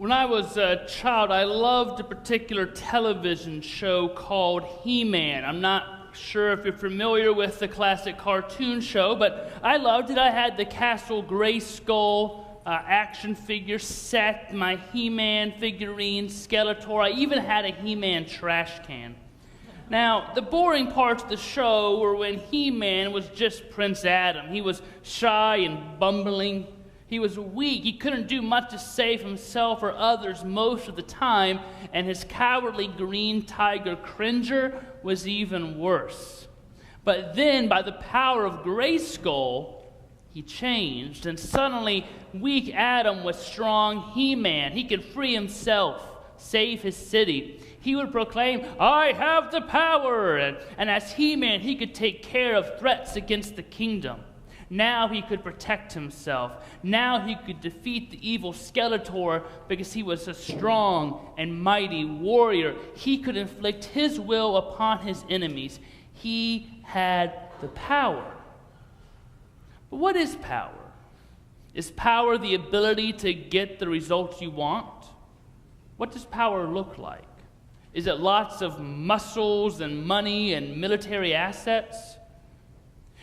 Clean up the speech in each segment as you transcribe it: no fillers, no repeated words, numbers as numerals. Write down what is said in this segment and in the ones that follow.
When I was a child, I loved a particular television show called He-Man. I'm not sure if you're familiar with the classic cartoon show, but I loved it. I had the Castle Grayskull action figure set, my He-Man figurine, Skeletor. I even had a He-Man trash can. Now, the boring parts of the show were when He-Man was just Prince Adam. He was shy and bumbling. He was weak. He couldn't do much to save himself or others most of the time, and his cowardly green tiger Cringer was even worse. But then, by the power of Grayskull, he changed, and suddenly weak Adam was strong He-Man. He could free himself, save his city. He would proclaim, "I have the power!" And as He-Man, he could take care of threats against the kingdom. Now he could protect himself. Now he could defeat the evil Skeletor because he was a strong and mighty warrior. He could inflict his will upon his enemies. He had the power. But what is power? Is power the ability to get the results you want? What does power look like? Is it lots of muscles and money and military assets?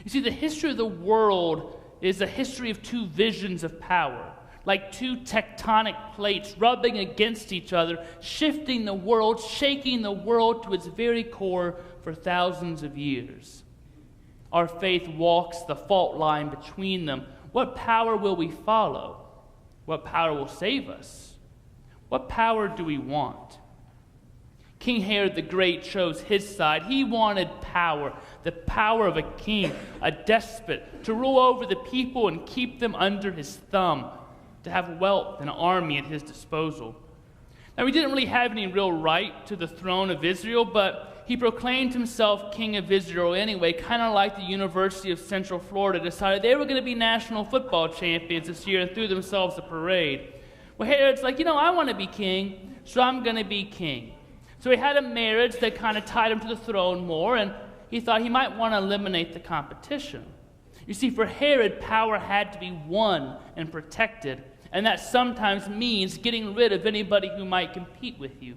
You see, the history of the world is a history of two visions of power, like two tectonic plates rubbing against each other, shifting the world, shaking the world to its very core for thousands of years. Our faith walks the fault line between them. What power will we follow? What power will save us? What power do we want? King Herod the Great chose his side. He wanted power, the power of a king, a despot, to rule over the people and keep them under his thumb, to have wealth and an army at his disposal. Now, he didn't really have any real right to the throne of Israel, but he proclaimed himself king of Israel anyway, kind of like the University of Central Florida decided they were going to be national football champions this year and threw themselves a parade. Well, Herod's like, I want to be king, so I'm going to be king. So he had a marriage that kind of tied him to the throne more, and he thought he might want to eliminate the competition. You see, for Herod, power had to be won and protected, and that sometimes means getting rid of anybody who might compete with you.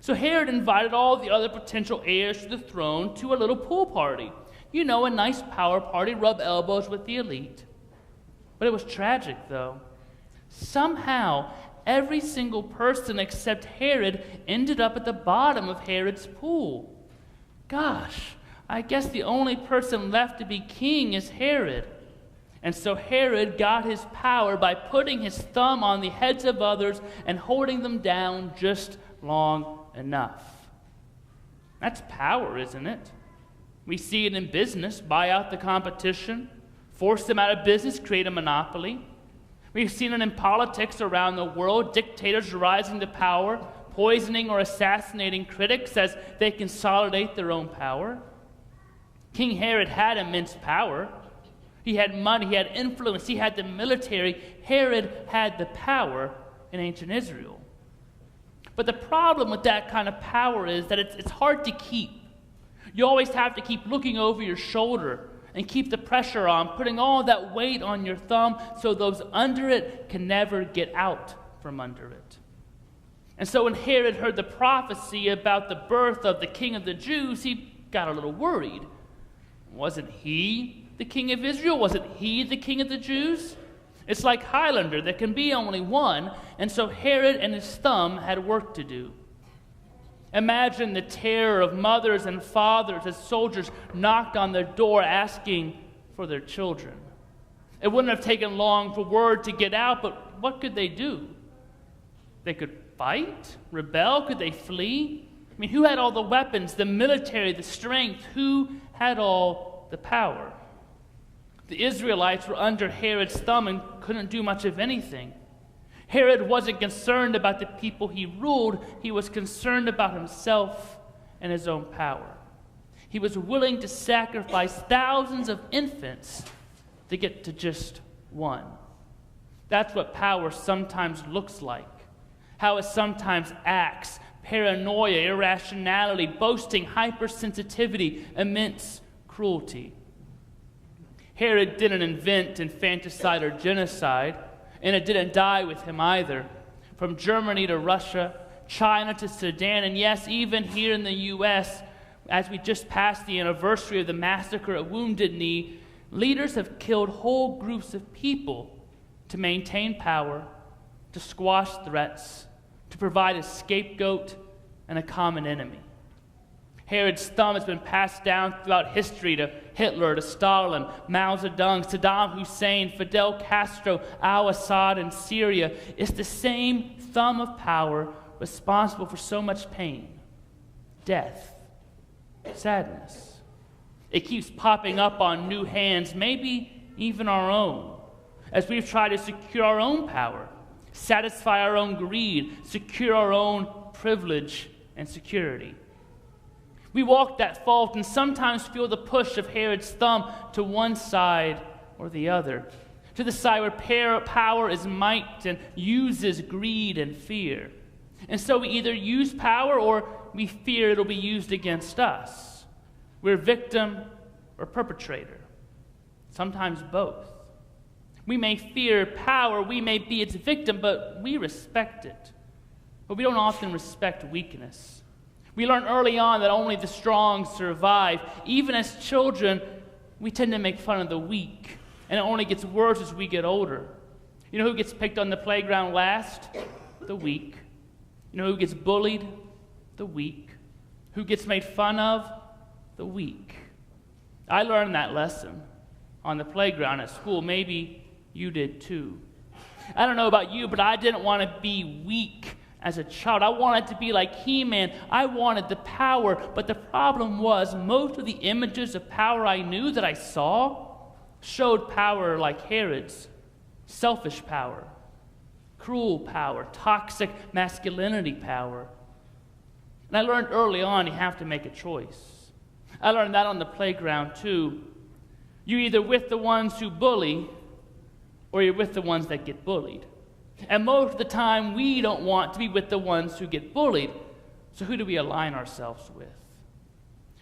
So Herod invited all the other potential heirs to the throne to a little pool party. A nice power party, rub elbows with the elite. But it was tragic, though. Somehow, every single person except Herod ended up at the bottom of Herod's pool. Gosh, I guess the only person left to be king is Herod. And so Herod got his power by putting his thumb on the heads of others and holding them down just long enough. That's power, isn't it? We see it in business: buy out the competition, force them out of business, create a monopoly. We've seen it in politics around the world, dictators rising to power, poisoning or assassinating critics as they consolidate their own power. King Herod had immense power. He had money, he had influence, he had the military. Herod had the power in ancient Israel. But the problem with that kind of power is that it's hard to keep. You always have to keep looking over your shoulder and keep the pressure on, putting all that weight on your thumb so those under it can never get out from under it. And so when Herod heard the prophecy about the birth of the king of the Jews, he got a little worried. Wasn't he the king of Israel? Wasn't he the king of the Jews? It's like Highlander, there can be only one, and so Herod and his thumb had work to do. Imagine the terror of mothers and fathers as soldiers knocked on their door asking for their children. It wouldn't have taken long for word to get out, but what could they do? They could fight, rebel, could they flee? Who had all the weapons, the military, the strength? Who had all the power? The Israelites were under Herod's thumb and couldn't do much of anything. Herod wasn't concerned about the people he ruled. He was concerned about himself and his own power. He was willing to sacrifice thousands of infants to get to just one. That's what power sometimes looks like, how it sometimes acts: paranoia, irrationality, boasting, hypersensitivity, immense cruelty. Herod didn't invent infanticide or genocide, and it didn't die with him either. from Germany to Russia, China to Sudan, and yes, even here in the U.S., as we just passed the anniversary of the massacre at Wounded Knee, leaders have killed whole groups of people to maintain power, to squash threats, to provide a scapegoat and a common enemy. Herod's thumb has been passed down throughout history to Hitler, to Stalin, Mao Zedong, Saddam Hussein, Fidel Castro, al-Assad in Syria. It's the same thumb of power responsible for so much pain, death, sadness. It keeps popping up on new hands, maybe even our own, as we've tried to secure our own power, satisfy our own greed, secure our own privilege and security. We walk that fault and sometimes feel the push of Herod's thumb to one side or the other, to the side where power is might and uses greed and fear. And so we either use power or we fear it'll be used against us. We're victim or perpetrator, sometimes both. We may fear power, we may be its victim, but we respect it. But we don't often respect weakness. We learn early on that only the strong survive. Even as children, we tend to make fun of the weak, and it only gets worse as we get older. You know who gets picked on the playground last? The weak. You know who gets bullied? The weak. Who gets made fun of? The weak. I learned that lesson on the playground at school. Maybe you did too. I don't know about you, but I didn't want to be weak as a child. I wanted to be like He-Man. I wanted the power, but the problem was most of the images of power I knew that I saw showed power like Herod's, selfish power, cruel power, toxic masculinity power. And I learned early on you have to make a choice. I learned that on the playground too. You're either with the ones who bully or you're with the ones that get bullied. And most of the time, we don't want to be with the ones who get bullied. So who do we align ourselves with?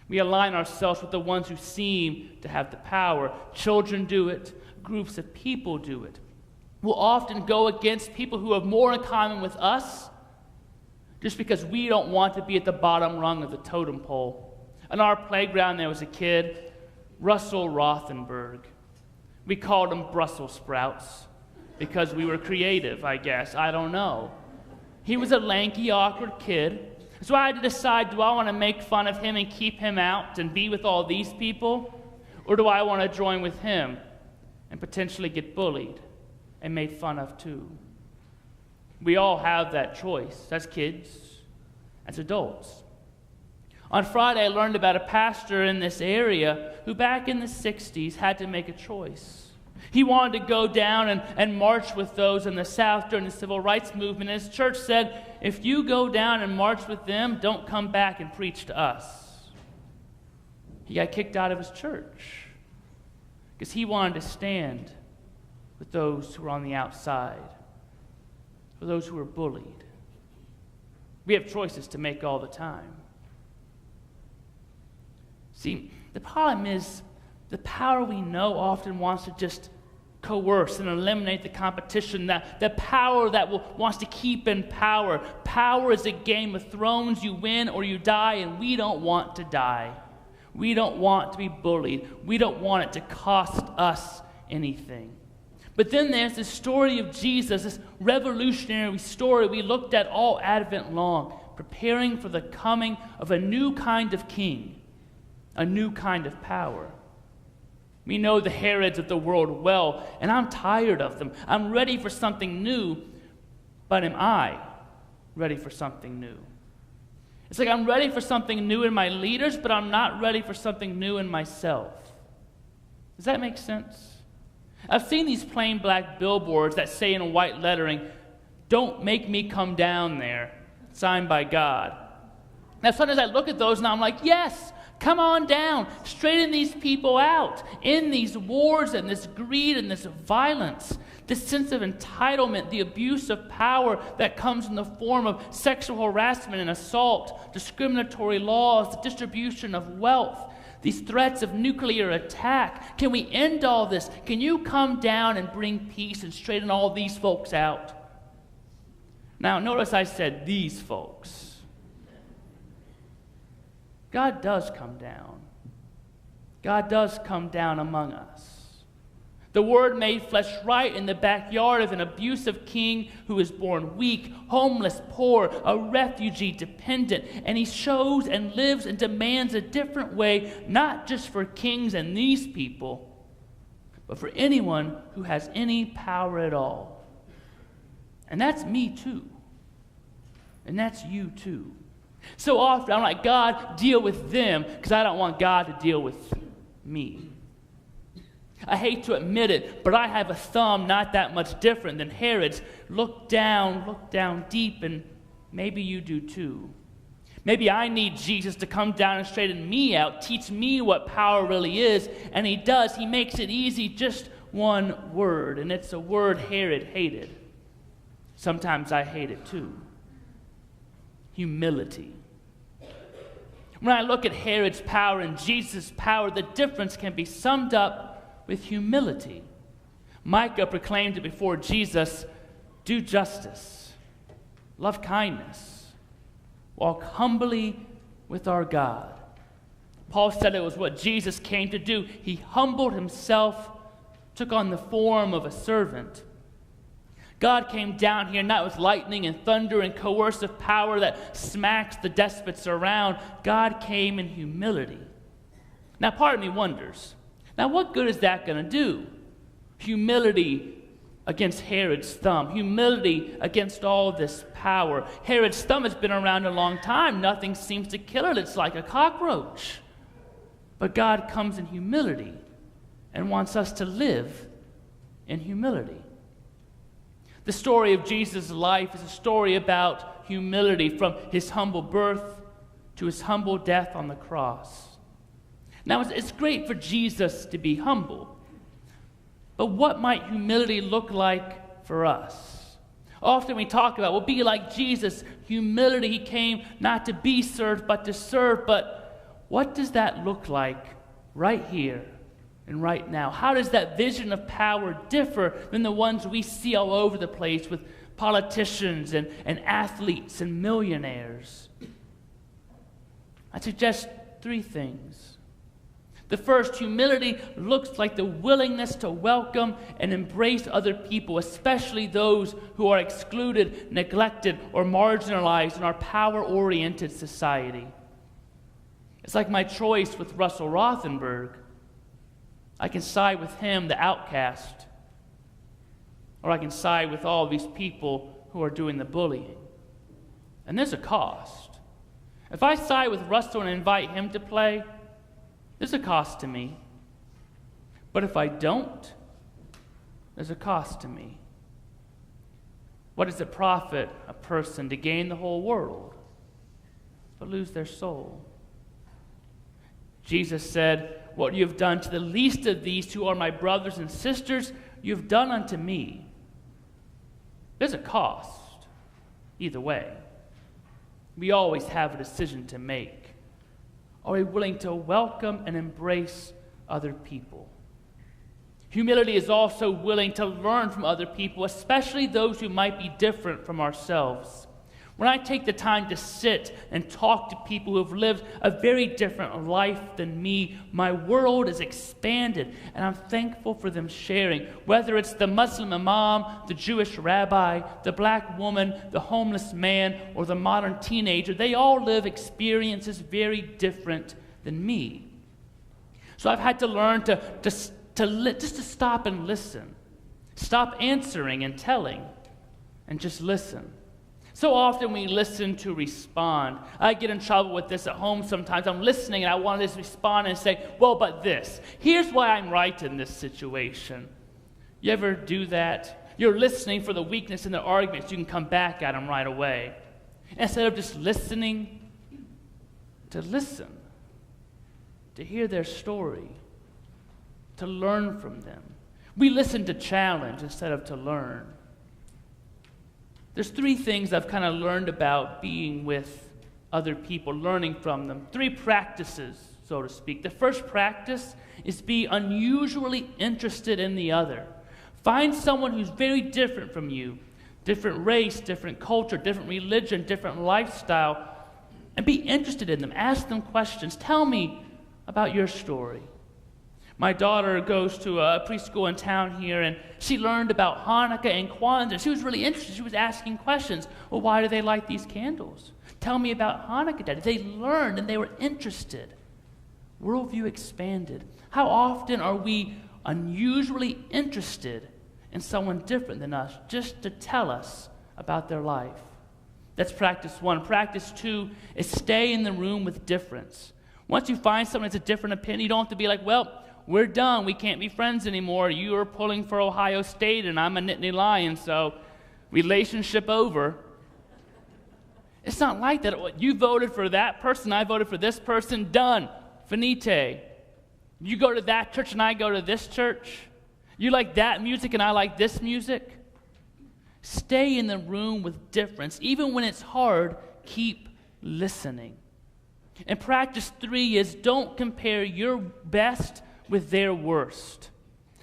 We align ourselves with the ones who seem to have the power. Children do it. Groups of people do it. We'll often go against people who have more in common with us just because we don't want to be at the bottom rung of the totem pole. On our playground, there was a kid, Russell Rothenberg. We called him Brussels sprouts because we were creative, I guess. I don't know. He was a lanky, awkward kid. So I had to decide, do I want to make fun of him and keep him out and be with all these people? Or do I want to join with him and potentially get bullied and made fun of too? We all have that choice as kids, as adults. On Friday, I learned about a pastor in this area who back in the 60s had to make a choice. He wanted to go down and march with those in the South during the Civil Rights Movement. And his church said, if you go down and march with them, don't come back and preach to us. He got kicked out of his church because he wanted to stand with those who were on the outside, for those who were bullied. We have choices to make all the time. See, the problem is the power we know often wants to just coerce and eliminate the competition, the power that wants to keep in power. Power is a Game of Thrones. You win or you die, and we don't want to die. We don't want to be bullied. We don't want it to cost us anything. But then there's this story of Jesus, this revolutionary story we looked at all Advent long, preparing for the coming of a new kind of king, a new kind of power. We know the Herods of the world well, and I'm tired of them. I'm ready for something new, but am I ready for something new? It's like I'm ready for something new in my leaders, but I'm not ready for something new in myself. Does that make sense? I've seen these plain black billboards that say in white lettering, "Don't make me come down there," signed by God. Now sometimes I look at those and I'm like, yes, come on down, straighten these people out in these wars and this greed and this violence, this sense of entitlement, the abuse of power that comes in the form of sexual harassment and assault, discriminatory laws, the distribution of wealth, these threats of nuclear attack. Can we end all this? Can you come down and bring peace and straighten all these folks out? Now, notice I said these folks. God does come down. God does come down among us. The Word made flesh right in the backyard of an abusive king who is born weak, homeless, poor, a refugee, dependent. And he shows and lives and demands a different way, not just for kings and these people, but for anyone who has any power at all. And that's me too. And that's you too. So often I'm like, God, deal with them, because I don't want God to deal with me. I hate to admit it, but I have a thumb not that much different than Herod's. Look down deep, and maybe you do too. Maybe I need Jesus to come down and straighten me out, teach me what power really is, and he does. He makes it easy, just one word, and it's a word Herod hated. Sometimes I hate it too. Humility. When I look at Herod's power and Jesus' power, the difference can be summed up with humility. Micah proclaimed it before Jesus: do justice, love kindness, walk humbly with our God. Paul said it was what Jesus came to do. He humbled himself, took on the form of a servant. God came down here not with lightning and thunder and coercive power that smacks the despots around. God came in humility. Now, part of me wonders, now what good is that going to do? Humility against Herod's thumb. Humility against all this power. Herod's thumb has been around a long time. Nothing seems to kill it. It's like a cockroach. But God comes in humility and wants us to live in humility. The story of Jesus' life is a story about humility, from his humble birth to his humble death on the cross. Now, it's great for Jesus to be humble, but what might humility look like for us? Often we talk about, well, be like Jesus. Humility, he came not to be served, but to serve. But what does that look like right here and right now? How does that vision of power differ than the ones we see all over the place with politicians and athletes and millionaires? I suggest three things. The first, humility looks like the willingness to welcome and embrace other people, especially those who are excluded, neglected, or marginalized in our power-oriented society. It's like my choice with Russell Rothenberg. I can side with him, the outcast, or I can side with all these people who are doing the bullying. And there's a cost. If I side with Russell and invite him to play, there's a cost to me. But if I don't, there's a cost to me. What does it profit a person to gain the whole world but lose their soul? Jesus said, what you have done to the least of these who are my brothers and sisters, you have done unto me. There's a cost either way. We always have a decision to make. Are we willing to welcome and embrace other people? Humility is also willing to learn from other people, especially those who might be different from ourselves. When I take the time to sit and talk to people who have lived a very different life than me, my world is expanded, and I'm thankful for them sharing. Whether it's the Muslim imam, the Jewish rabbi, the black woman, the homeless man, or the modern teenager, they all live experiences very different than me. So I've had to learn just to stop and listen. Stop answering and telling, and just listen. So often we listen to respond. I get in trouble with this at home sometimes. I'm listening and I want to just respond and say, well, but this. Here's why I'm right in this situation. You ever do that? You're listening for the weakness in the argument so you can come back at them right away. Instead of just listening, to listen, to hear their story, to learn from them. We listen to challenge instead of to learn. There's three things I've kind of learned about being with other people, learning from them. Three practices, so to speak. The first practice is be unusually interested in the other. Find someone who's very different from you. different race, different culture, different religion, different lifestyle, and be interested in them. Ask them questions. Tell me about your story. My daughter goes to a preschool in town here, and she learned about Hanukkah and Kwanzaa. She was really interested. She was asking questions. Well, why do they light these candles? Tell me about Hanukkah, Daddy. They learned and they were interested. Worldview expanded. How often are we unusually interested in someone different than us just to tell us about their life? That's practice one. Practice two is stay in the room with difference. Once you find someone that's a different opinion, you don't have to be like, well, we're done. We can't be friends anymore. You are pulling for Ohio State and I'm a Nittany Lion, so relationship over. It's not like that. You voted for that person, I voted for this person, done. Finite. You go to that church and I go to this church. You like that music and I like this music. Stay in the room with difference. Even when it's hard, keep listening. And practice three is don't compare your best with their worst.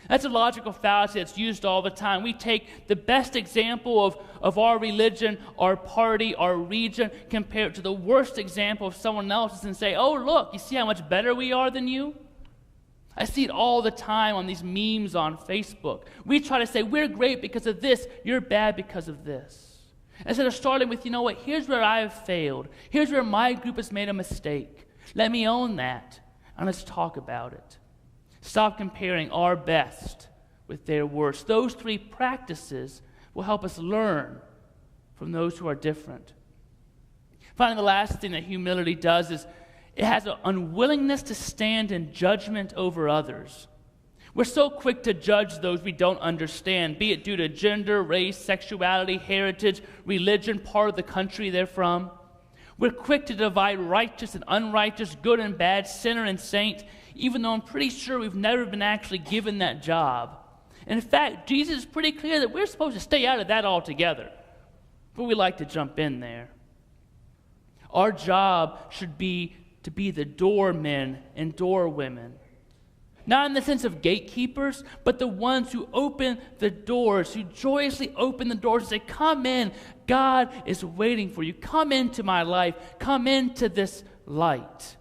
That's a logical fallacy that's used all the time. We take the best example of our religion, our party, our region, compare it to the worst example of someone else's and say, oh, look, you see how much better we are than you? I see it all the time on these memes on Facebook. We try to say, we're great because of this, you're bad because of this. Instead of starting with, you know what, here's where I have failed. Here's where my group has made a mistake. Let me own that, and let's talk about it. Stop comparing our best with their worst. Those three practices will help us learn from those who are different. Finally, the last thing that humility does is it has an unwillingness to stand in judgment over others. We're so quick to judge those we don't understand, be it due to gender, race, sexuality, heritage, religion, part of the country they're from. We're quick to divide righteous and unrighteous, good and bad, sinner and saint, even though I'm pretty sure we've never been actually given that job. And in fact, Jesus is pretty clear that we're supposed to stay out of that altogether. But we like to jump in there. Our job should be to be the doormen and doorwomen. Not in the sense of gatekeepers, but the ones who open the doors, who joyously open the doors and say, come in, God is waiting for you. Come into my life. Come into this light.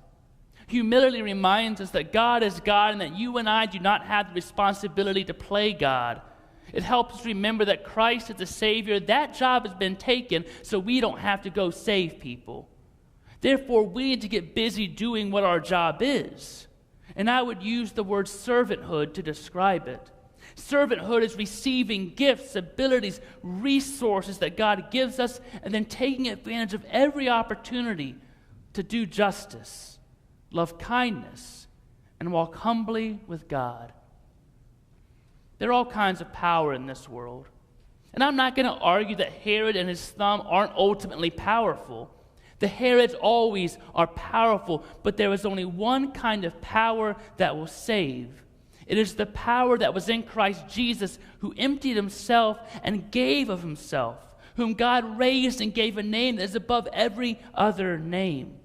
Humility reminds us that God is God and that you and I do not have the responsibility to play God. It helps us remember that Christ is the Savior. That job has been taken, so we don't have to go save people. Therefore, we need to get busy doing what our job is. And I would use the word servanthood to describe it. Servanthood is receiving gifts, abilities, resources that God gives us, and then taking advantage of every opportunity to do justice, love kindness, and walk humbly with God. There are all kinds of power in this world. And I'm not going to argue that Herod and his thumb aren't ultimately powerful. The Herods always are powerful, but there is only one kind of power that will save. It is the power that was in Christ Jesus, who emptied himself and gave of himself, whom God raised and gave a name that is above every other name.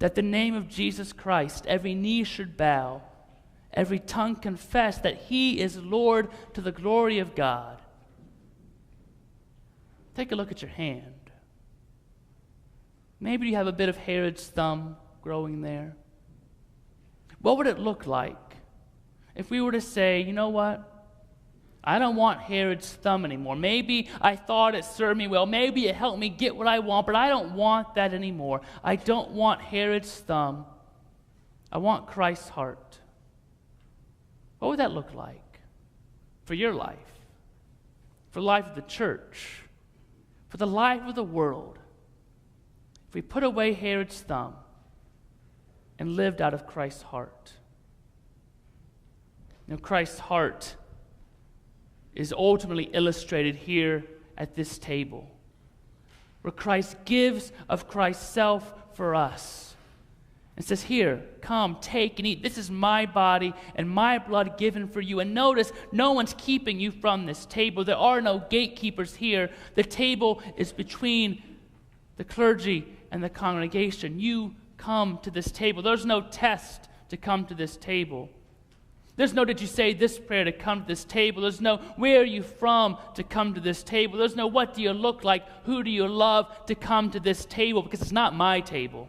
That the name of Jesus Christ, every knee should bow, every tongue confess that he is Lord to the glory of God. Take a look at your hand. Maybe you have a bit of Herod's thumb growing there. What would it look like if we were to say, you know what? I don't want Herod's thumb anymore. Maybe I thought it served me well. Maybe it helped me get what I want, but I don't want that anymore. I don't want Herod's thumb. I want Christ's heart. What would that look like for your life, for the life of the church, for the life of the world? If we put away Herod's thumb and lived out of Christ's heart. You know, Christ's heart is ultimately illustrated here at this table, where Christ gives of Christ's self for us and says, here, come, take and eat. This is my body and my blood given for you. And notice, no one's keeping you from this table. There are no gatekeepers here. The table is between the clergy and the congregation. You come to this table. There's no test to come to this table. There's no, did you say this prayer to come to this table? There's no, where are you from to come to this table? There's no, what do you look like? Who do you love to come to this table? Because it's not my table.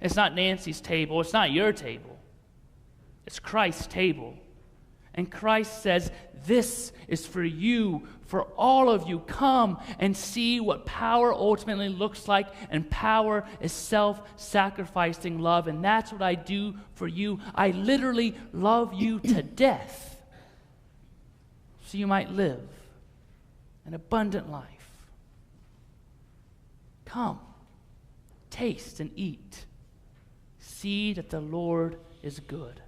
It's not Nancy's table. It's not your table. It's Christ's table. And Christ says, this is for you, for all of you. Come and see what power ultimately looks like. And power is self-sacrificing love. And that's what I do for you. I literally love you to death so you might live an abundant life. Come, taste and eat. See that the Lord is good.